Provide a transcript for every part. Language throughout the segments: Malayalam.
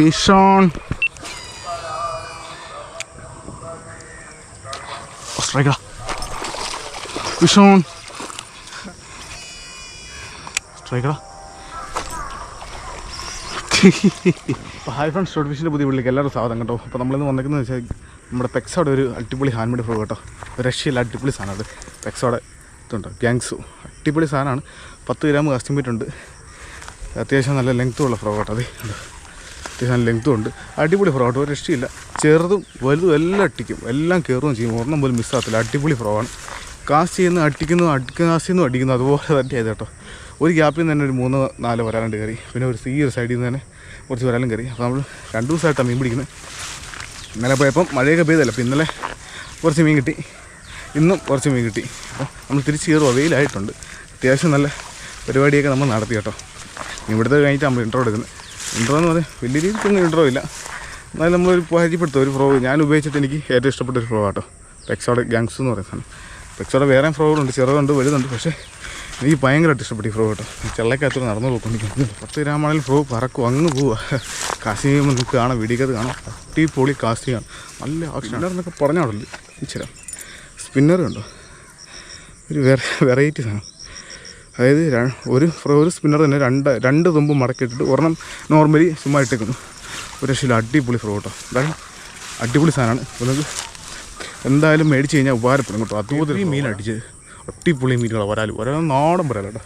Fish on. Striker. Fish on. Striker. അപ്പോൾ ഹായ് ഫ്രണ്ട്സ്, ഷോർട്ട് ഫിഷിൻ്റെ പുതിയ വീട്ടിലേക്ക് എല്ലാവരും സ്വാഗതം കേട്ടോ. അപ്പോൾ നമ്മളിന്ന് വന്നിരിക്കുന്നത് വെച്ചാൽ നമ്മുടെ പെക്സോടെ ഒരു അടിപൊളി ഹാൻഡ് മെയ്ഡ് ഫ്രോ കേട്ടോ. റഷ്യയിൽ അടിപൊളി സാധനം അത്. പെക്സോടെ ഇതുണ്ട്, ഗ്യാങ്സു. അടിപൊളി സാധനമാണ്. 10 ഗ്രാം കാസ്റ്റിംഗ് മീറ്റ് ഉണ്ട്. അത്യാവശ്യം നല്ല ലെങ്ത്തുള്ള ഫ്രോ കേട്ടോ. അതെ, അത്യാവശ്യം നല്ല ലെങ്ത്തും ഉണ്ട്. അടിപൊളി ഫ്രോ കേട്ടോ, ഒരു രക്ഷയില്ല. ചെറുതും വലുതും എല്ലാം അടിക്കും, എല്ലാം കയറുകയും ചെയ്യും. ഒരെണ്ണം പോലും മിസ്സാകത്തില്ല. അടിപൊളി ഫ്രോ ആണ്. കാസ്റ്റ് ചെയ്യുന്നു, കാസ്റ്റ് ചെയ്യുന്നു, അടിക്കുന്നു, അതുപോലെ തന്നെ ആയത് കേട്ടോ. ഒരു ഗ്യാപ്പിൽ നിന്ന് തന്നെ ഒരു 3-4 വരാലുണ്ട് കയറി. പിന്നെ ഈ ഒരു സൈഡിൽ നിന്ന് തന്നെ കുറച്ച് വരാലും കയറി. അപ്പോൾ നമ്മൾ 2 ദിവസമായിട്ടാണ് മീൻ പിടിക്കുന്നത്. ഇന്നലെ പോയപ്പം മഴയൊക്കെ പെയ്തല്ല. അപ്പോൾ ഇന്നലെ കുറച്ച് മീൻ കിട്ടി, ഇന്നും കുറച്ച് മീൻ കിട്ടി. അപ്പോൾ നമ്മൾ തിരിച്ച് കയറുക, വെയിലായിട്ടുണ്ട്. അത്യാവശ്യം നല്ല പരിപാടിയൊക്കെ നമ്മൾ നടത്തി കേട്ടോ. ഇവിടുത്തെ കഴിഞ്ഞിട്ട് നമ്മൾ ഇൻട്രോ എടുക്കുന്നത്. ഇൻട്രോ എന്ന് പറഞ്ഞാൽ വലിയ രീതിക്കൊന്നും ഇൻട്രോ ഇല്ല, എന്നാലും നമ്മളൊരു പരിചയപ്പെടുത്തുക. ഒരു ഫ്രോ ഞാൻ ഉപയോഗിച്ചിട്ട് എനിക്ക് ഏറ്റവും ഇഷ്ടപ്പെട്ട ഒരു ഫ്രോ ആട്ടോ, പെക്സോടെ ഗ്യാങ്സ് എന്ന് പറയുന്ന സാധനം. പെക്സോടെ വേറെ ഫ്രോകളുണ്ട്, ചെറുതുണ്ട്, വലുതുണ്ട്. പക്ഷേ എനിക്ക് ഭയങ്കരമായിട്ട് ഇഷ്ടപ്പെട്ടു ഈ ഫ്രോ കേട്ടോ. ചെള്ളക്കകത്തോട് നടന്നു പോയിക്കൊണ്ടിരിക്കുന്നു. 10 ഗ്രാമാണെങ്കിൽ ഫ്രോ പറക്കും, അങ്ങ് പോവുക. കാസ്റ്റ് ചെയ്യുമ്പോൾ നിങ്ങൾക്ക് കാണാം, വീഡിയോക്കത് കാണാം. അടിപൊളി കാസ്റ്റിങ്ങാണ്, നല്ല ആക്ഷൻ. എന്നൊക്കെ പറഞ്ഞാണല്ലോ ഇച്ചിരി സ്പിന്നർ ഉണ്ടോ, ഒരു വെറൈറ്റി സാധനം. അതായത് ഒരു സ്പിന്നർ തന്നെ രണ്ട് തുമ്പ് മടക്കിയിട്ടിട്ട് ഒരെണ്ണം നോർമലി ചുമ്മാ ഇട്ടേക്കുന്നു. ഒരു രക്ഷയില്ല, അടിപൊളി ഫ്രോ കേട്ടോ. എന്തായാലും അടിപൊളി സാധനമാണ്. നിങ്ങൾക്ക് എന്തായാലും മേടിച്ച് കഴിഞ്ഞാൽ ഉപകാരപ്പെടും കേട്ടോ. അതുപോലെ മീൻ അടിച്ചത് അടിപൊളി മീനുകളാണ്. വരാലും നാടൻ വരാലോ കേട്ടോ.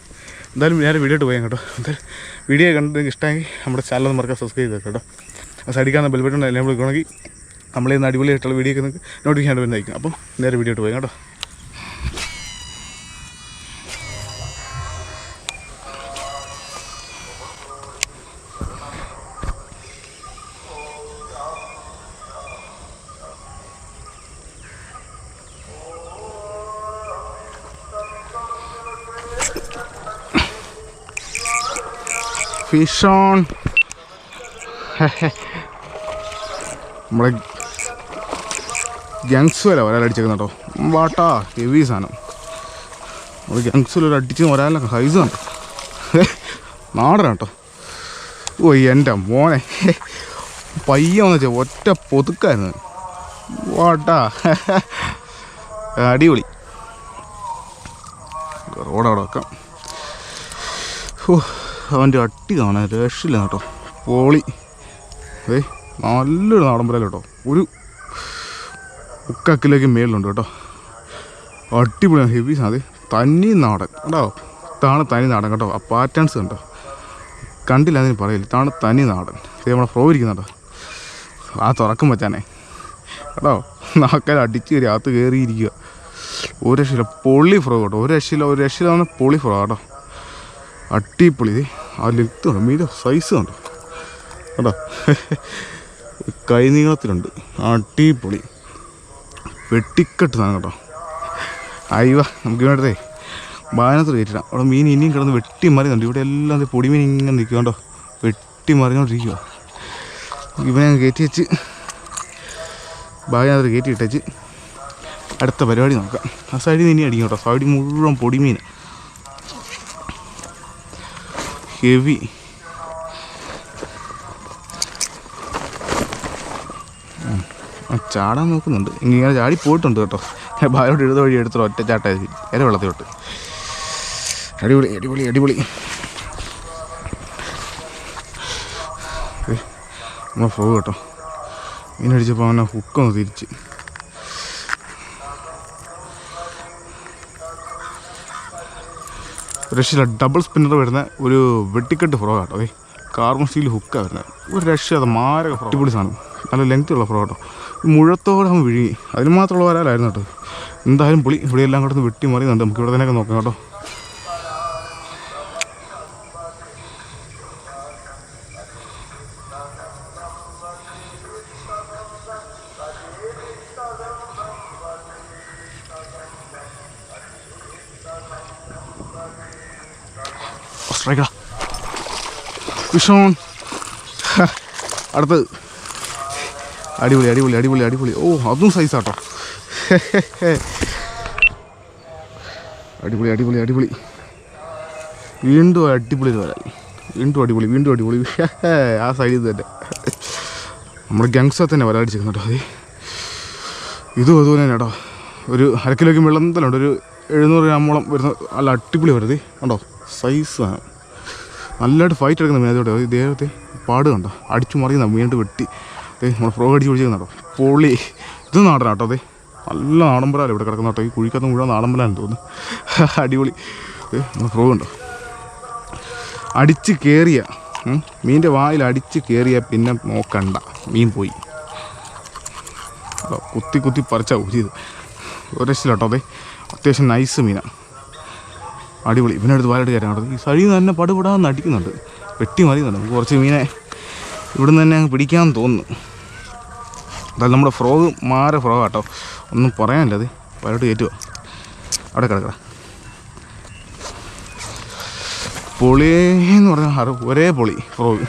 എന്തായാലും ഞാൻ വീഡിയോ ഇട്ട് പോയാൽ കേട്ടോ. എന്തായാലും വീഡിയോ കണ്ടിട്ട് ഇഷ്ടമെങ്കിൽ നമ്മുടെ ചാനൽ മറക്കാൻ സബ്സ്ക്രൈബ് ചെയ്തേക്കാം കേട്ടോ. സൈഡിക്കാണ് ബെൽബട്ടൺ എല്ലാം വിളിക്കണമെങ്കിൽ നമ്മളിന്ന് അടിപൊളിയായിട്ടുള്ള വീഡിയോ ഒക്കെ നിങ്ങൾക്ക് നോട്ടിഫിക്കേഷൻ വരുന്നതായിരിക്കും. അപ്പം നേരെ വീഡിയോ ഇട്ട് പോയാൽ കേട്ടോ. Fish on. നമ്മളെ ഗ്യാങ്സുവല്ല ഒരാളടിച്ചേക്കുന്ന കേട്ടോ. വാട്ടാ ഹെവി സാധനം. നമ്മൾ ഗ്യാങ്സുവൽ അടിച്ച് ഒരാളൊക്കെ സൈസാണ്, നാടനാണ് കേട്ടോ. ഓ എൻ്റെ മോനെ, പയ്യെന്ന് വെച്ചാൽ ഒറ്റ പൊതുക്കായിരുന്നു. വാട്ടാ അടിപൊളി. റോഡവിടെ വെക്കാം. ഓ അവൻ്റെ അട്ടി കാണാൻ രക്ഷയില്ല കേട്ടോ. പോളി. നല്ലൊരു നാടൻ വരാൽ കേട്ടോ. ഒരു 3 കിലോയ്ക്ക് മേളിലുണ്ട് കേട്ടോ. അടിപൊളിയാണ്, ഹെവി സാധനം. തനി നാടൻ കേട്ടോ. ഇതാണ് തനി നാടൻ കേട്ടോ. ആ പാറ്റേൺസ് കണ്ടോ, കണ്ടില്ല അതിന് പറയില്ല. ഇതാണ് തനി നാടൻ. നമ്മളെ ഫ്രോ ഇരിക്കുന്നുണ്ടോ, ആ തുറക്കം വെച്ചാനേ കേട്ടോ. നാക്കാൻ അടിച്ച് കയറി അകത്ത് കയറിയിരിക്കുക. ഒരു രക്ഷയില്ല, പൊള്ളി ഫ്രോ കേട്ടോ. ഒരു രക്ഷയില്ല പൊള്ളി ഫ്രോ കേട്ടോ. അടിപൊളി. ആ ലെങ്ത്ത് കണ്ടോ, മീൻ്റെ സൈസ് കണ്ടോ കേട്ടോ. കൈ നീളത്തിലുണ്ട്. അടിപൊളി വെട്ടിക്കെട്ട് സാധനം കേട്ടോ. അയ്യ നമുക്ക് വേണ്ടതേ ബാനത്ത് കയറ്റിടാം. അവിടെ മീൻ ഇനിയും കിടന്ന് വെട്ടി മറിയുന്നുണ്ട്. ഇവിടെ എല്ലാം പൊടിമീൻ ഇങ്ങനെ നിൽക്കുക കേട്ടോ, വെട്ടി മറിഞ്ഞോണ്ടിരിക്കുക. ഇവനെ കയറ്റി വെച്ച് ബാനത്ത് കയറ്റി ഇട്ടേച്ച് അടുത്ത പരിപാടി നോക്കാം. ആ സൈഡിൽ നിന്ന് ഇനി അടിക്കും കേട്ടോ. സൈഡിൽ മുഴുവൻ പൊടിമീൻ, ഹെവി. ചാടാൻ നോക്കുന്നുണ്ട്. ഇങ്ങനെ ചാടി പോയിട്ടുണ്ട് കേട്ടോ. ബാലോട്ട് എഴുത വഴി എടുത്തോ, ഒറ്റ ചാട്ടായി നേരെ വെള്ളത്തിലോട്ട്. അടിപൊളി അടിപൊളി അടിപൊളി. നമ്മൾ ഫ്രോ കേട്ടോ. മീനടിച്ചപ്പോൾ അവനെ ഹുക്കൊന്ന് തിരിച്ച്. രക്ഷയില്ല, ഡബിൾ സ്പിന്നർ വരുന്ന ഒരു വെട്ടിക്കെട്ട് ഫ്രോ കേട്ടോ. കാർബൺ സ്റ്റീൽ ഹുക്കാണ് വരുന്നത്. ഒരു രക്ഷ മാരക ഫ്രോ. അടിപൊളി സാധനം, നല്ല ലെങ്ത്തുള്ള ഫ്രോ കേട്ടോ. മുഴത്തോടെ നമ്മൾ വിഴുങ്ങി. അതിന് മാത്രമുള്ള വരാലായിരുന്നു കേട്ടോ. എന്തായാലും പുളി. ഇവിടെ എല്ലാം കൂടെ വെട്ടി മറിയുന്നുണ്ട്. നമുക്ക് ഇവിടെ തന്നെയൊക്കെ നോക്കാം കേട്ടോ. സ്ട്രൈക്കടാ, ഫിഷ് ഓൺ. അടുത്തത് അടിപൊളി അടിപൊളി അടിപൊളി അടിപൊളി. ഓ അതും സൈസാട്ടോ. അടിപൊളി അടിപൊളി അടിപൊളി. വീണ്ടും അടിപൊളി വരാൽ. വീണ്ടും അടിപൊളി, വീണ്ടും അടിപൊളി. ആ സൈഡിൽ തന്നെ നമ്മൾ ഗങ്സ തന്നെ വരാടിച്ചിരിക്കുന്നു കേട്ടോ. ഇതും അതുപോലെ തന്നെ കേട്ടോ. ഒരു 1/2 കിലോയ്ക്ക് വെള്ളത്തിലുണ്ട്. ഒരു 700 ഗ്രാമോളം വരുന്ന നല്ല അടിപൊളി വരുന്നത് കണ്ടോ. സൈസാണ്. നല്ലതായിട്ട് ഫൈറ്റ് എടുക്കുന്ന മീൻ. അതോടെ ഇദ്ദേഹത്തെ പാട് കണ്ടോ. അടിച്ചു മറിയുന്ന വീണ്ടും വെട്ടി നമ്മൾ ഫ്രോ അടിച്ച് പിടിച്ചിരുന്ന കേട്ടോ. പൊളി. ഇത് നാടൻ കേട്ടോ. നല്ല നാടമ്പലാണ് ഇവിടെ കിടക്കുന്ന കേട്ടോ. ഈ കുഴിക്കകത്ത് മുഴുവൻ നാടമ്പലാണെന്ന് തോന്നുന്നു. അടിപൊളി. നമ്മൾ ഫ്രോ ഉണ്ടോ. അടിച്ച് കയറിയ മീനിൻ്റെ വായിൽ അടിച്ച് കയറിയ പിന്നെ നോക്കണ്ട, മീൻ പോയി. കുത്തി കുത്തി പറിച്ചാൽ ഊരിയത്. ഒരു രക്ഷയില്ല കേട്ടോ. അത്യാവശ്യം നൈസ് മീനാണ്. അടിപൊളി. പിന്നെ അടുത്ത് വാലായിട്ട് കയറാൻ കേട്ടോ. ഈ സഴിയിൽ നിന്ന് തന്നെ പടുപടാന്ന് അടിക്കുന്നുണ്ട്. വെട്ടി മറിയുന്നുണ്ട്. നമുക്ക് കുറച്ച് മീനെ ഇവിടുന്ന് തന്നെ അങ്ങ് പിടിക്കാമെന്ന് തോന്നുന്നു. അതായത് നമ്മുടെ ഫ്രോഗ് ഫ്രോഗ് കേട്ടോ. ഒന്നും പറയാനില്ല. അത് വാലോട്ട് കയറ്റുക. അവിടെ കിടക്കട. പൊളിയെന്ന് പറഞ്ഞാൽ ഒരേ പൊളി ഫ്രോഗ്.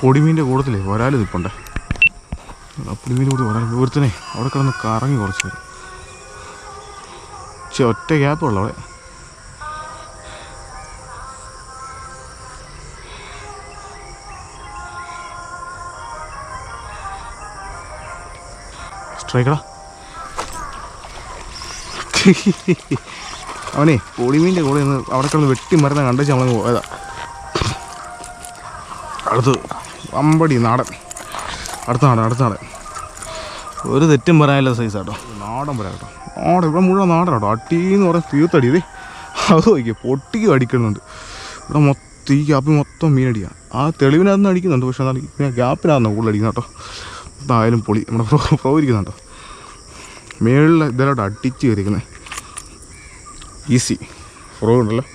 പൊടിമീൻ്റെ കൂടത്തിലേ വരാൽ നിൽപ്പുണ്ടേ. പൊടിമീൻ്റെ കൂടെ വരാൽ ഒരുത്തനെ അവിടെ കിടന്ന് കറങ്ങി കുറച്ച് വരും. പക്ഷെ ഒറ്റ ഗ്യാപ്പുള്ള അവിടെ. സ്ട്രൈക്കടാ. അവനെ പൊടിമീൻ്റെ കൂടെ നിന്ന് അവിടെ കിടന്ന് വെട്ടി മരുന്ന് കണ്ടു നമ്മളങ്ങ് പോയതാ. അടുത്ത് അമ്പടി നാടൻ. അടുത്ത നാടൻ. ഒരു തെറ്റും പറയാനില്ല സൈസാട്ടോ. നാടൻ പറയാം കേട്ടോ. ഇവിടെ മുഴുവൻ നാടൻ കേട്ടോ. അട്ടീന്ന് പറഞ്ഞാൽ തീർത്തടി. അത് നോക്കിയാൽ പൊട്ടിക്ക് അടിക്കുന്നുണ്ട്. ഇവിടെ മൊത്തം ഈ ഗ്യാപ്പിൽ മൊത്തം മീനടിയാണ്. ആ തെളിവിനകത്ത് അടിക്കുന്നുണ്ട്. പക്ഷെ എന്നാൽ പിന്നെ ഗ്യാപ്പിനകത്ത് കൂടുതൽ അടിക്കുന്നത് കേട്ടോ. എന്തായാലും പൊളി. നമ്മുടെ ഫ്രോ ഇരിക്കുന്നുണ്ടോ. മേളിൽ ഇതെല്ലാം അടിച്ച് കയറിക്കുന്നത്. ഈസി ഫ്രോ ഉണ്ടല്ലോ.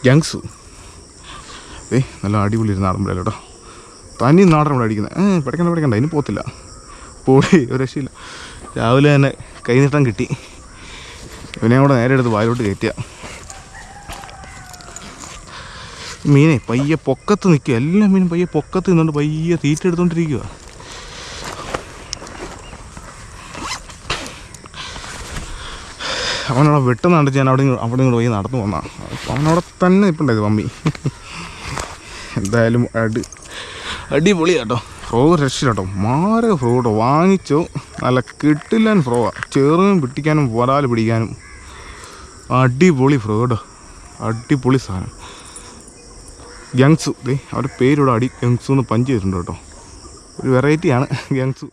ഗങ്സു. നല്ല അടിപൊളി ഒരു നാടൻ പറയാലോ കേട്ടോ. തനി നാടൻ ഇവിടെ അടിക്കുന്നത്. പിടക്കണ്ട അതിന് പോത്തില്ല. പൊളി. ഒരു രക്ഷയില്ല. രാവിലെ തന്നെ കൈനീട്ടം കിട്ടി. ഇവനെയും കൂടെ നേരെ എടുത്ത് വായിലോട്ട് കയറ്റുക. മീനെ പയ്യെ പൊക്കത്ത് നിൽക്കുക. എല്ലാ മീനും പയ്യെ പൊക്കത്ത് നിന്നുകൊണ്ട് പയ്യെ തീറ്റ എടുത്തുകൊണ്ടിരിക്കുക. അവനവിടെ വെട്ടുന്നുണ്ട്. ഞാൻ അവിടെ ഇങ്ങോട്ട് പോയി നടന്നു വന്നാൽ അവനവിടെ തന്നെ നിൽപ്പുണ്ടായത് മമ്മി. എന്തായാലും അടിപൊളി കേട്ടോ. ഫ്രോ രക്ഷയില്ല കേട്ടോ. ഫ്രോ കേട്ടോ. വാങ്ങിച്ചോ. നല്ല കിട്ടില്ലാൻ ഫ്രോവാ. ചെറുതും പിടിക്കാനും വരാൽ പിടിക്കാനും അടിപൊളി ഫ്രോ കേട്ടോ. അടിപൊളി സാധനം. ഗങ്സു. അവരുടെ പേരിവിടെ ഗങ്സു എന്ന് പഞ്ച് ചെയ്തിട്ടുണ്ട് കേട്ടോ. ഒരു വെറൈറ്റിയാണ് ഗങ്സു.